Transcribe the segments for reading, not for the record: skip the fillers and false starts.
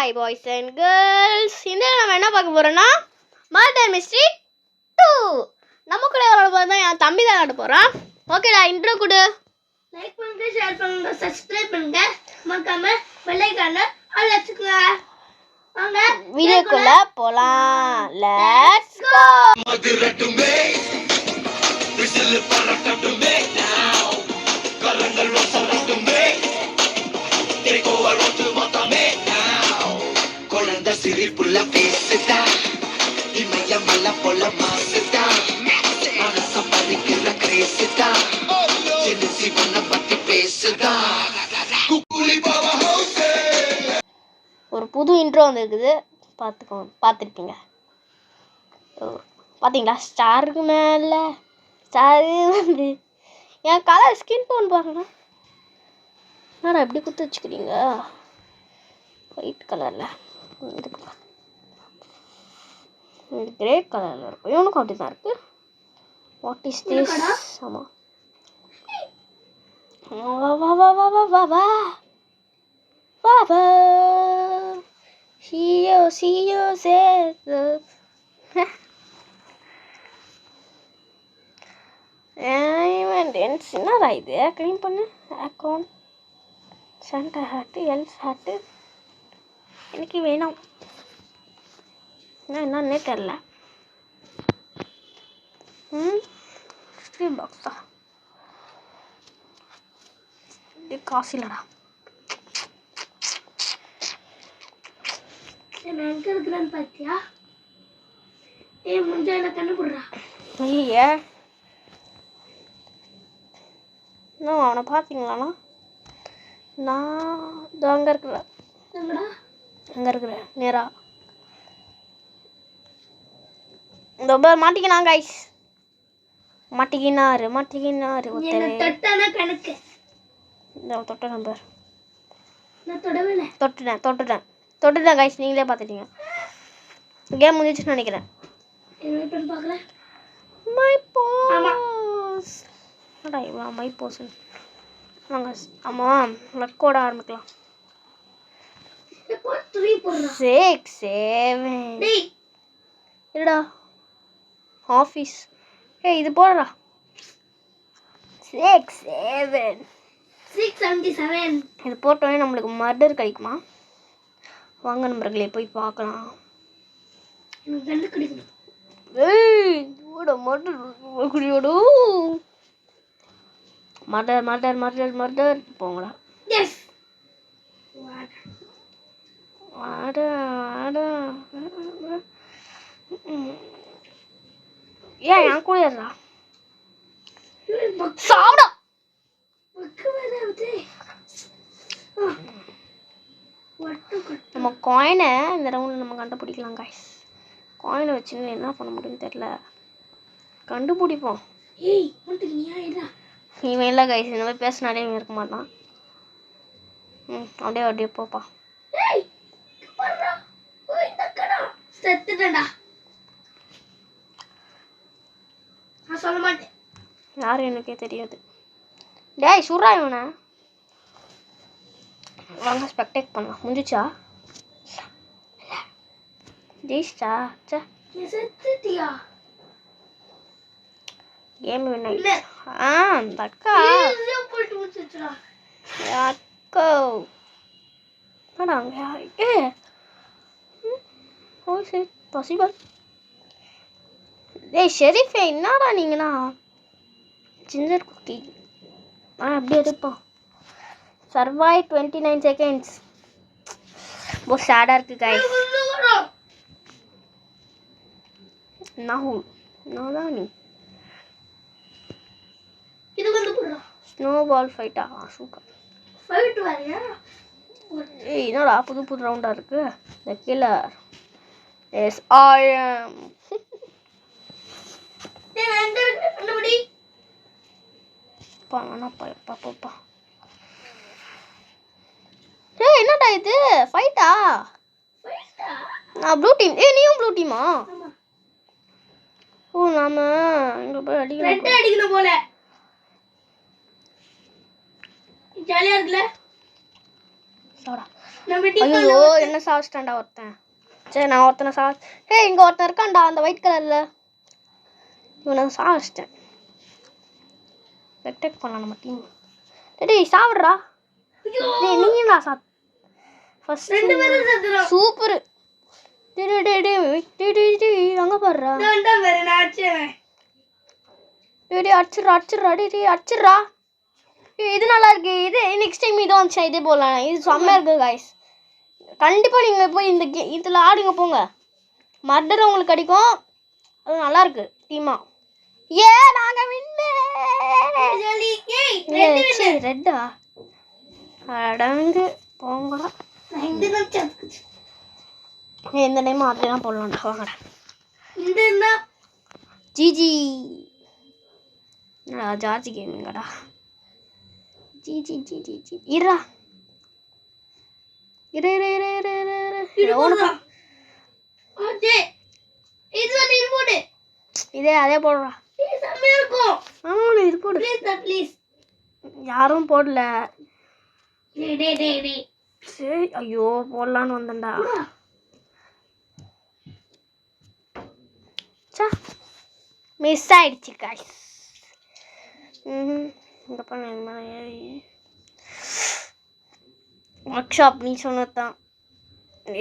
Hi boys and girls. இந்த நம்ம என்ன பார்க்க போகிறோன்னா மர்டர் மிஸ்ட்ரி 2. நம்ம கூட விளாட தான் என் தம்பி தான் விளாட போகிறான். ஓகேடா, இன்ட்ரோ கொடு. லைக் பண்ணுங்க, ஷேர் பண்ணுங்க, சப்ஸ்கிரைப் பண்ணுங்க, மறக்காம பெல் ஐகானை ஆல் வச்சுக்கோங்க. வாங்க வீடியோக்குள்ள போலாம். Let's go. மதுரட்டுமே விசில் பறக்கட்டுமே now கரங்கள் வசரட்டுமே தேக்கோ அரோட்டு மொத்தமே now குழந்தை சிரிப்புள்ள பேசுதா இமயமல்ல போல மாசுதா மனச பறிக்கிற கிரேசுதா சின்ன சிவனை பத்தி பேசுதா குக்குலி பாவா ஹவுஸே. ஒரு புது இன்ட்ரோ வந்துருக்குது, பார்த்துருப்பீங்க. பார்த்தீங்களா? ஸ்டாருக்கு மேலே ஸ்டாரு வந்து என் கலர் ஸ்கின் டோன் பாருங்க. என்னடா எப்படி குத்து வச்சுக்கிறீங்க? ஒயிட் கலரில் இது கிரே கலரில் இருக்கும். இவனுக்கும் அப்படி தான் இருக்குது. What is this? ஆமாம், வா வா வா வா வா வா வா Baba, see you, என்னடா இது? க்ளீன் பண்ணு. Account centre hot else hot எனக்கு வேணும். என்னன்னே தெரில. ஸ்டீல் பாக்ஸா? இது காசு இல்லைடா. எங்க இருக்கிறான்னு பாத்தியா? முடிஞ்சா என்ன கண்டுபிடுறா. ஐயா, இன்னும் அவனை பார்த்தீங்களாண்ணா? நான் இது அங்கே இருக்கிறேன். அங்கே இருக்கிறேன் நேரா. இந்த பேர் மாட்டிக்கினா கைஸ், மாட்டிக்கினாரு கணக்கு. இந்த தொட்ட நம்பர் நான் தொடவே இல்லை. தொட்டுட்டேன் கைஸ், நீங்களே பார்த்துட்டீங்க. கேம் முடிஞ்சிச்சுன்னு நினைக்கிறேன். பார்க்குறேன். மை போஸ் இவன் மை போஸ். வாங்க, ஆமாம், லக்கோட ஆரம்பிக்கலாம். 6 7 இருடா ஆஃபீஸ். இது போடா. 6 7 677. இது போட்டோன்னே நம்மளுக்கு மர்டர் கிடைக்குமா? வாங்க நம்பர்களே போய் பார்க்கலாம். மர்டர் போங்களா. ஏன் என் கூட ஏறா? சாப்பிடா. நம்ம காயினை இந்த ரவுண்டில் நம்ம கண்டுபிடிக்கலாம் கைஸ். காயினை வச்சு என்ன பண்ண முடியும்னு தெரில, கண்டுபிடிப்போம். இவன் இல்லை கைஸ், இந்த மாதிரி பேசினாலே இவன் இருக்க மாட்டான். அப்படியே போப்பா. சொல்ல மாட்டேன். யாரும் எனக்கே தெரியாது. டேய் சுறா இவனை. வாங்க ஸ்பெக்டேட் பண்ணலாம். முடிஞ்சிச்சா? ஜெயிச்சா? செத்துட்டியா? கேம் வின் ஆயிடுச்சு. அந்த அக்கா போட்டு முடிச்சிடுறா. அக்கா அங்க ஓ சரி பாசிபிள். டேய் ஷெரீஃபே, என்னடா நீங்களா? ஜிஞ்சர் குக்கி அப்படியே எடுப்போம். Survive 29 seconds. बहुत சேடாக இருக்குது கைஸ். நான் நீ இது வந்து போடுறா. ஸ்னோ பால் ஃபைட்டா? சூப்பர் ஃபைட் வரையா? ஏய் என்னடா புது ரவுண்டாக இருக்குது. த கில்லர் எஸ் ஐ ஆம். கண்டுபிடி. பாப்பா ஏய் என்னடா இது? ஃபைட்டா? நான் ப்ளூ டீம். நீயும் ப்ளூ டீமா? ஓ நாம இங்க போய் அடிக்கணும் போல. ஜாலியா இருக்குல? சாடா நம்ம டீம் ஐயோ என்ன சாப்பிட்டான்டா ஒருத்தன். சரி நான் ஒருத்தனை ஏய் இங்கே ஒருத்தன் இருக்கான்டா அந்த ஒயிட் கலரில். இவனை சாப்பிட்டேன். ரெக்டெக்ட் பண்ணலாம் நம்ம டீம். டேய் சாப்பிட்றா. டேய் நீங்களா ஃபர்ஸ்ட் ரெண்டு பேரும் செத்துறோம். சூப்பர். டேய் டேய் டேய் டேய் டேய் டேய் அங்கே பாருடா. நான் வேற நான் அடிச்சேன். டேய் அடிச்சிடுறா டேய் அடிச்சிடுறா. இது நல்லா இருக்கு. இது நெக்ஸ்ட் டைம் இது வந்துச்சா இதே போடலாம். இது செம்மையாக இருக்குது காய்ஸ். கண்டிப்பாக நீங்கள் போய் இந்த இதில் ஆடுங்க போங்க. மர்டர் உங்களுக்கு கிடைக்கும். அது நல்லா இருக்கு டீமா. ஏ நாங்கள் வின்னு. ரெட்டா அடங்கு போங்கடா. இந்த டைம் அதெல்லாம் போடலாம்டா வாங்கடா. ஜிஜி ஜார்ஜி கேமிங்கடா. ஜிஜி ஜி ஜி ஜி இரா இரு இரு இரு இரு இரு இரு இதே அதே போடுறா. ஆமாம் இது போடு. யாரும் போடல. சரி ஐயோ போடலான்னு வந்தேன்டா. மிஸ் ஆயிடுச்சு காய்ஸ். இங்கே பண்ண ஒர்க் ஷாப் நீ சொன்னதான்.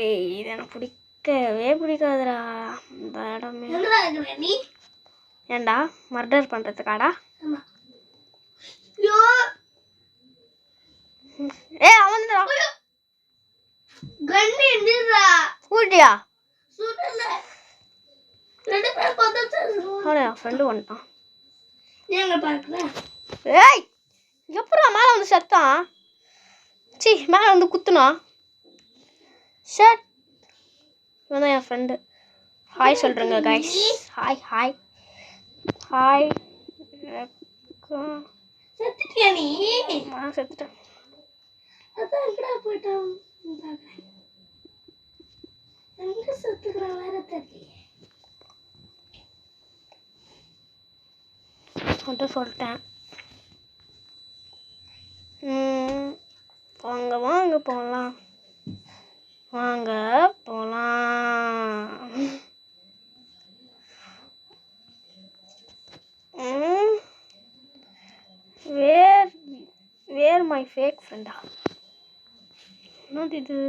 ஏய் இது எனக்கு பிடிக்கவே பிடிக்காதுடா இந்த இடமே. ஏண்டா மர்டர் பண்ணுறதுக்காடா? ஏ அவன்டா ஊட்டியா அவனே ஃப்ரெண்டு வந்துட்டான். ஏய் எப்படா மேலே வந்து செத்தான்? சி மேலே வந்து குத்துனா. ஷட் இவன் தான் என் ஃப்ரெண்டு. ஹாய் சொல்கிறேங்க கைஸ். Hi hi hi. செத்துட்டியா நீ? நான் செத்துட்டேன். அதான் எங்கடா போயிட்டான்? எங்க செத்துக்கிறான் வேற தெரியல. மட்டும் சொல்லிட்டேன். வாங்க வாங்க போகலாம் வாங்க போகலாம். வேர் மை ஃபேக் ஃப்ரெண்டா? என்னது இது?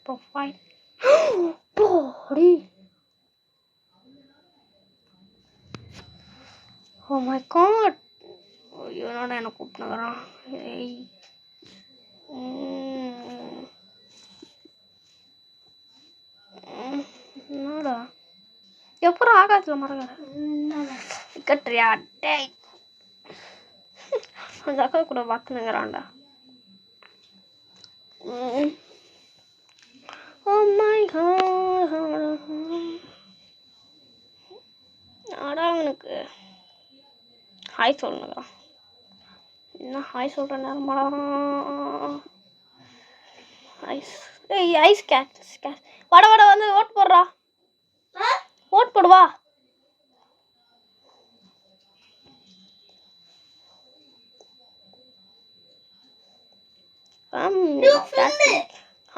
ப்ரொஃபைல் போடி. Oh my God. இவனோட என்ன கூப்பிட்டுக்கிறான். ஏய் என்னடா எப்பறம் ஆகாயத்தில் மறக்கிற கட்டுறியா? டேய் அந்த அக்கா கூட பார்த்துனுங்கிறான்டா. ஓ மை காட். ஆடா அவனுக்கு ஹாய் சொல்லுங்கிறான். என்ன ஹாய் சொல்கிற நேரமாடா? ஐஸ் ஏய் ஐஸ் கேட்ஸ் வட வட வந்து ஓட்டு போடுறா. ஓட்டு போடுவா.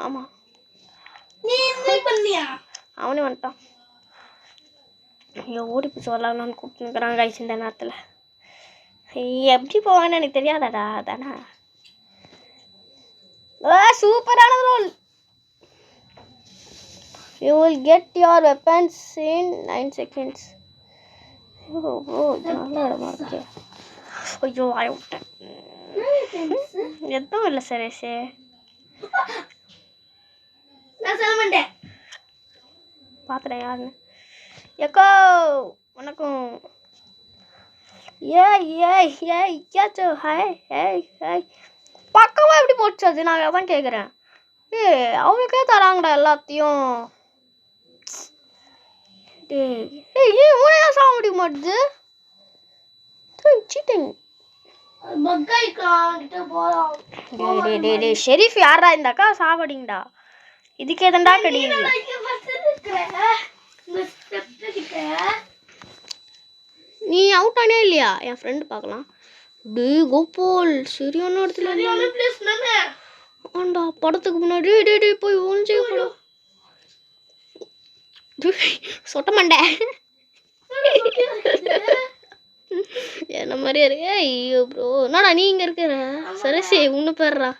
ஆமாம் அவனே வந்துட்டான். ஐயோ ஓடி போய் சொல்லலாம்னு கூப்பிட்டுருக்குறான் கைஸ் இந்த நேரத்தில். எப்படி போவான்னு எனக்கு தெரியாதாடா. தானே சூப்பரான role. You will get your weapons in 9 seconds. நல்ல இடமா இருக்கு. ஐயோ வாய விட்டேன். எதுவும் இல்லை சரேஷே. பார்த்துட்டேன் யாருன்னு. எக்கோ வணக்கம். ஏய் ஏய் ஏய் கேச்சோ ஹாய் ஏய் ஏய் பக்கமாக எப்படி போச்சு அது? நான் அதான் கேட்குறேன். அவங்களுக்கே தராங்கடா எல்லாத்தையும். ஏய் இவனையா சாக முடிய மாட்டுது? சீட்டிங். ஷெரீஃப் யாரா இந்த அக்கா சாவடிங்கடா. இதுக்கே தான்டா கிடையாது. நீ அவுட் ஆனே இல்லையா? என் ஃப்ரெண்டு பார்க்கலாம். டேய் கோபால் சரியான இடத்துல சரியான பிளேஸ் தானே. ஆண்டா படத்துக்கு முன்னாடி டேய் டேய் போய் ஒளிஞ்சே போடா சொட்ட மண்டை என்ன மாதிரியே இருக்கு. ஐயோ ப்ரோ என்னடா நீ இங்க இருக்கிற சரசி உன்னு பேர்றா.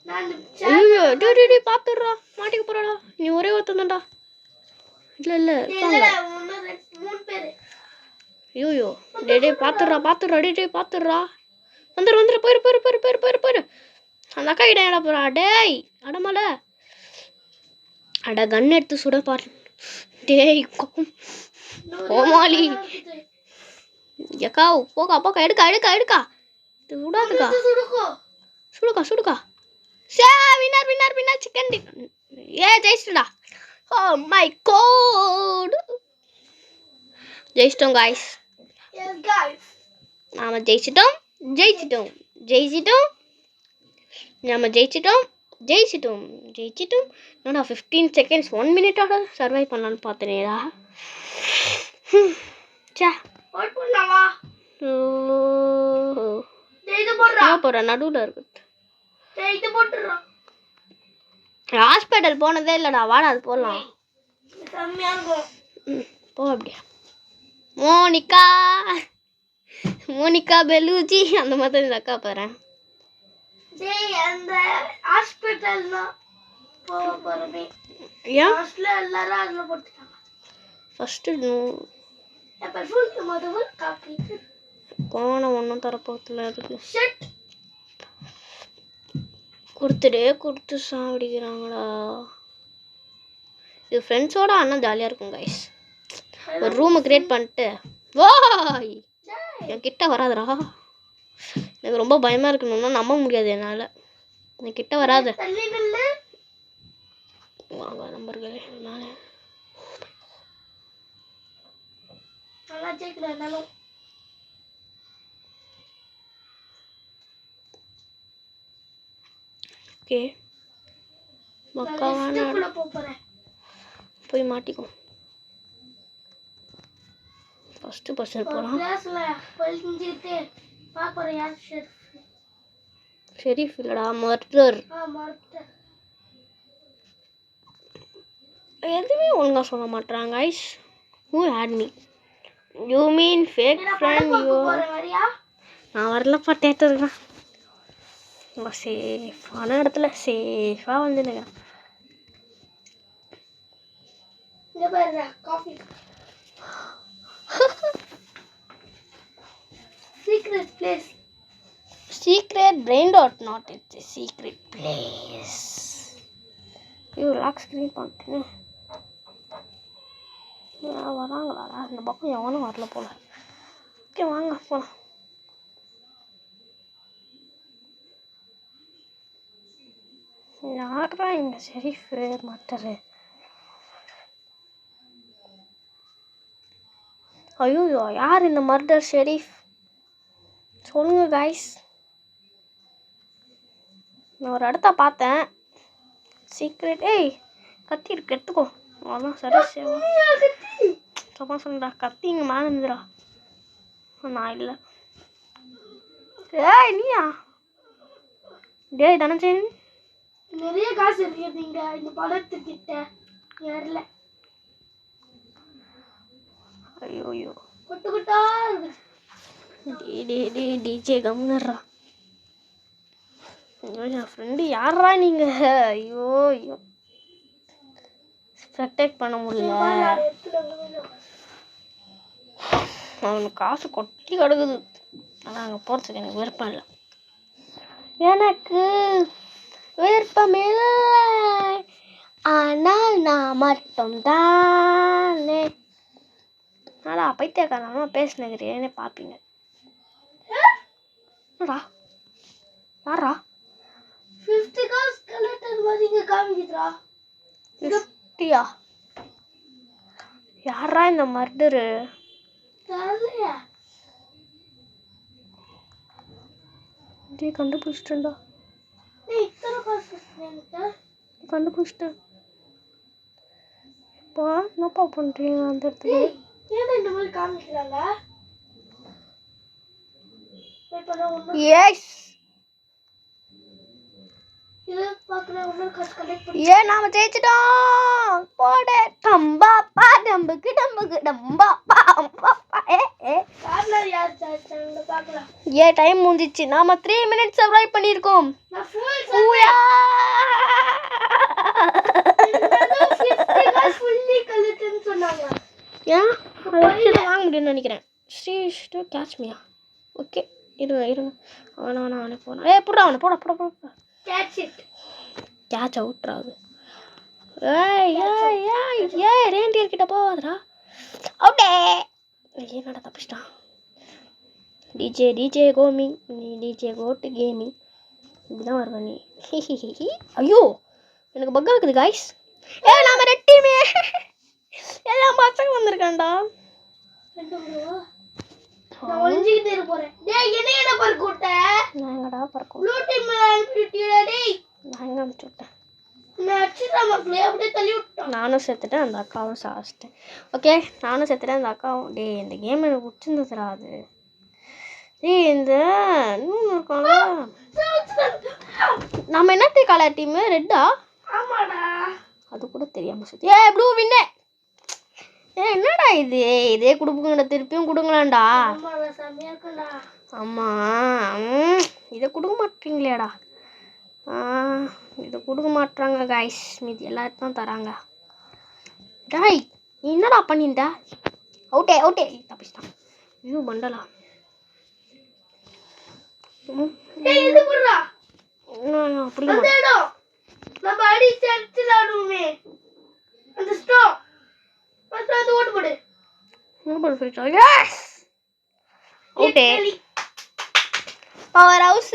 நான் ஐயோ டேய் டேய் டேய் பாத்துடுறா மாட்டிக்க போறாடா நீ ஒரே ஒருத்தன்டா. இல்ல இல்ல இருப்பாங்க. மூணு பேரு. ஐயோ டேய் டேய் பாத்துடுறா டேய் டேய் பாத்துடுறா. வந்துரு போயிரு அந்த அக்கா கிட்ட ஏடா போறா டேய் அடமல அட கன் எடுத்து சுட பாரு டேய் கோமாளி எக்கா போக்கா எடுக்கா இது விடாதுக்கா சுடுக்கா சே வின்னர் சிக்கன் ஏ ஜெயிச்சிட்டா. ஓ மை காட் ஜெயிச்சிட்டோம் காய்ஸ். Yes guys. நாம ஜெயிச்சிட்டோம் என்னடா 15 செகண்ட்ஸ் 1 மினிட்டோட சர்வை பண்ணலான்னு பார்த்தனேடா. சே வாட் பண்ணவா? இது போடுறா. போற நடுவுல இருக்கு. இது போட்டுறா. ஹாஸ்பிடல் போனதே இல்லடா வாடா அது போலாம். செம்மையா இருக்கும். போ அப்படியே மோனிகா பெலூஜி அந்த மாதிரி இந்த அக்கா பாரு. டேய் அந்த ஹாஸ்பிடல்ல போறமே. ஏன் ஹாஸ்டல்ல எல்லாரும் அதுல போட்டுட்டாங்க. ஃபர்ஸ்ட் அப்ப ஃபுல் முதல்ல காப்பி. போன ஒன்றும் தரப்போத்துல இருக்கு. ஷட். கொடுத்து சாப்பிடுறாங்கடா. இது ஃப்ரெண்ட்ஸோட அண்ணா ஜாலியாக இருக்கும் கைஸ். ஒரு ரூமை கிரியேட் பண்ணிட்டு வாய் என் கிட்ட வராதுடா. எனக்கு ரொம்ப பயமாக இருக்கணும்னா நம்ப முடியாது என்னால். என் கிட்ட வராது. தள்ளி நில்லு. வாங்க நம்பர்களே நானே நல்லா ஜெயிக்கலனாலும் ஓகே மக்காவான ஸ்டெப்ல போறேன். போய் மாட்டிக்கும். ஃபர்ஸ்ட் பர்சன் போகலாம். கிளாஸ்ல பழிஞ்சிட்டு பாக்குறேன் யார் ஷெரீஃப் இல்லடா மர்டர். மறந்துட்டேன். எதுவுமே ஒழுங்காக சொல்ல மாட்டேறாங்க guys. Who had me you mean fake friend you. நான் வரலப்பா தேட்டருக்கு. ரொம்ப சேஃபான இடத்துல சேஃபாக வந்துடுங்க. இங்க பாருடா coffee. Secret place. Secret brain dot not it's a secret place. You lock screen பண்ணிட்டேன். வராங்களாடா இந்த பக்கம் எவனும் வரல போல. ஓகே வாங்க போலாம். யாரா இங்க ஷெரீஃப் மட்டரு. ஐயோ யார் இந்த மர்டர் ஷெரீஃப் சொல்லுங்க கைஸ். நான் ஒரு இடத்த பார்த்தேன் சீக்ரெட். ஏய் கத்தி இருக்கு எடுத்துக்கோ. அதான் சரி சும்மா சொல்லுடா கத்தி இங்கே மேலே இருந்துடா. நான் இல்லை. ஏய் நீயா டேய் தனஞ்சேன் நிறைய காசு இருக்கு நீங்க இந்த படத்துக்கிட்ட ஏறல. ஐயோ குட்டா இருக்கு. டிஜே கம்னர்ரா. ஐயோ என் ஃப்ரெண்டு யாரா நீங்கள். ஐயோ ப்ரொடெக்ட் பண்ண முடியல. அவனுக்கு காசு கொட்டி கிடக்குது. ஆனால் அங்கே போகிறதுக்கு எனக்கு விருப்பம் இல்லை. எனக்கு விருப்பமில்லை ஆனால் நான் மட்டும் தானே. நல்லா பைத்தியக்காரமா பேசினேன்னு பார்ப்பீங்க. என்னடா யாரா 50 காசு கலெக்டர் மாதிரி இங்க காமிக்குதுடா. 50யா யாரா இந்த மர்டரு. தெரியலையா? இதே கண்டுபிடிச்சிட்டேன்டா. டேய் இத்தனை காசு இருக்குங்க. கண்டுபிடிச்சிட்டேன். இப்போ என்னப்பா பண்ணுறீங்க அந்த இடத்துல. ஏன் இந்த மாதிரி காமிக்கிறாங்க? கலெக்ட் பண்ண ஒண்ணு எஸ் இது பார்க்கற ஒண்ணு காசு கலெக்ட் பண்ண ஏ நாம ஜெயிச்சிட்டோம் போடு டம்பா பா டம்புக்கு டம்பா பா அம்பா பா ஏ கார்னர் யார் சாச்சாங்க பார்க்கலாம் ஏ டைம் முடிஞ்சிச்சு நாம 3 minutes சர்வைவ் பண்ணிருக்கோம் நான் ஃபுல் ஊயா ஃபுல்லி கலெக்ட்னு சொன்னாங்க ஏன் அதை வாங்க முடியும்னு நினைக்கிறேன் ஸ்ரீ கேட்ச் மியா ஓகே இருங்க அவனை போனா ஏ புடா அவனை போட கேட்ச் இட் கேட்ச் அவுட்ராது ஏய் ரேண்டியர் கிட்ட போவாதடா அவுட்டே என்னடா தப்பிச்சிட்டான் டிஜே கோமிங் நீ டிஜே கோட்டு கேமிங் இப்படிதான் வருவ நீ ஐயோ எனக்கு பக்கா இருக்குது காய்ஸ் ஏ நாம ரெட் டீமே எல்லாம் பசங்க வந்திருக்கான்டா நான் ஒளிஞ்சிட்டே போறேன் டேய் என்ன பறக்கூட்ட நான் எங்கடா பறக்கும் ப்ளூ டீம் அனுப்பிட்டியா டேய் நான் எங்க அனுப்பிச்சு விட்டேன் நான் அடிச்சுடா மக்களே அப்படியே தள்ளி விட்டேன் நானும் செத்துட்டேன் அந்த அக்காவும் சாச்சிட்டேன் ஓகே நானும் செத்துட்டேன் அந்த அக்காவும் டேய் இந்த கேம் எனக்கு பிடிச்சிருந்துச்சுடா அது டேய் இந்த இன்னும் இருக்காங்களா நம்ம என்ன கலர் டீமு ரெட்டா ஆமாடா அது கூட தெரியாம சுத்தி ஏ ப்ளூ வின்னு ஏ என்னடா இது இதே கொடுப்புங்கடா திருப்பியும் கொடுங்களாண்டா ஆமாடா சாமியா இருக்குடா ஆமா இதை கொடுக்க மாட்டீங்களேடா இதை கொடுக்க மாட்டாங்க காய்ஸ் மீதி எல்லாத்தையும் தராங்க டாய் நீ என்னடா பண்ணியிருந்தா அவுட்டே தப்பிச்சிட்டான் ஐயோ பண்டலா டேய் இது புறா அப்படி அந்த இடம் நம்ம அடி சர்ச்சில் ஆடுவோமே அந்த ஸ்டாப் ஃபர்ஸ்ட் வந்து ஓட்டு போடு மொபைல் ஃபிரிட்ஜ் எஸ் அவுட்டே பவர் ஹவுஸ்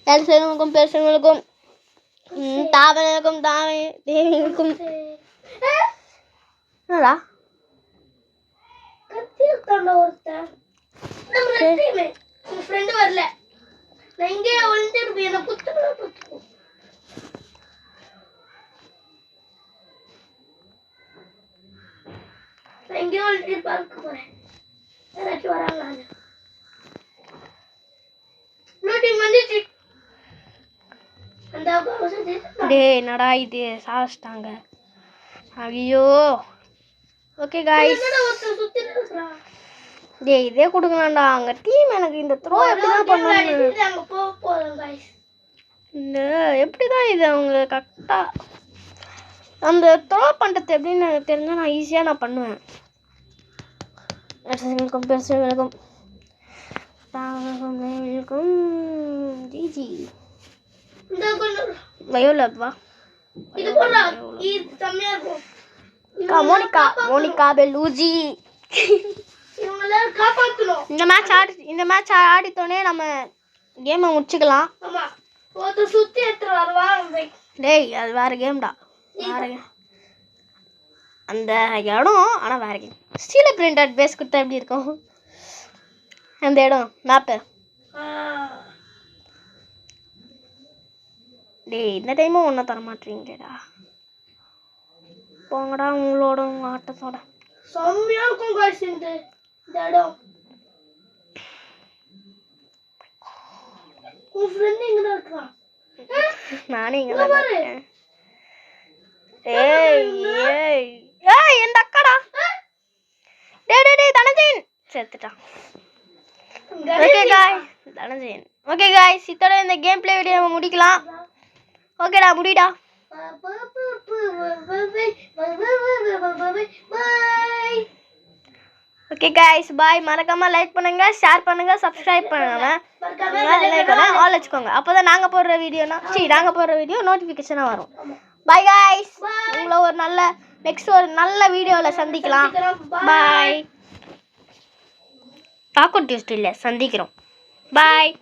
எல்சனுக்கும் பெருசனுக்கும் தாவனுக்கும் தேவிக்கும் என்னடா கத்தி இருக்கான்டா ஒருத்தன் நம்ம ரெட்டீமே உன் ஃப்ரெண்ட் வரல நான் இங்கே ஒளிஞ்சிட்டு போய் என்ன குத்துறேன் நான் இங்கே ஒளிஞ்சிட்டு பார்க்க போறேன் யாராச்சும் வராங்களா நோட்டிங் வந்துச்சு அந்த டேய் என்னடா இது சாச்சிட்டாங்க ஐயோ ஓகே காய்ஸ் ஒருத்தன் சுத்தி இருக்கிறான் டேய் இதே கொடுக்கலாம்டா அங்க டீம் எனக்கு இந்த த்ரோ எப்படி தான் பண்ணுவாங்க அங்க போறோம் गाइस இந்த எப்படி தான் இது அவங்க கரெக்டா அந்த த்ரோ பண்றது எப்படின்னு எனக்கு தெரிஞ்சா நான் ஈஸியா நான் பண்ணுவேன் வெல்கம் ஜிஜி இந்த கொண்டு வயோலப் வா இது போடா இது செமையா இருக்கும் மோனிகா பெல்லூஜி இவங்கள காப்பாத்தணும் இந்த மேட்ச் ஆடித்தோனே நம்ம கேமை முடிச்சுக்கலாம் ஆமா ஒருத்தர் சுத்தி எடுத்துட்டு வருவா டேய் அது வேற கேம்டா வேற கேம் அந்த இடம் ஆனால் வேற கேம் ஸ்டீல் பிரிண்டட் பேஸ் கொடுத்தா எப்படி இருக்கும் அந்த இடம் மேப்பு டேய் இந்த டைமும் ஒன்றும் தர மாட்டீங்களேடா போங்கடா உங்களோட உங்கள் ஆட்டத்தோட செம்மையா இருக்கும் गाइस இந்த இடம் உன் ஃப்ரெண்ட் எங்க இருக்கான் நானே இங்கே தான் இருக்கேன் ஏய் இந்த அக்காடா டேய் தனஜெயின் செத்துட்டான் ஓகே गाइस இதோட இந்த கேம் ப்ளே வீடியோ முடிக்கலாம் ஓகேடா முடிடா ஓகே गाइस பாய் மறக்காம லைக் பண்ணுங்க ஷேர் பண்ணுங்க சப்ஸ்கிரைப் பண்ணுங்க லைக் பண்ண ஆல் வச்சுக்கோங்க அப்பதான் நாங்க போடுற வீடியோ நோட்டிபிகேஷனா வரும் பாய் गाइस உங்களை ஒரு நல்ல நெக்ஸ்ட் ஒரு நல்ல வீடியோல சந்திக்கலாம் பாய் டாக்கோ டியூஸ்டே இல்ல சந்திக்கிறோம் பாய்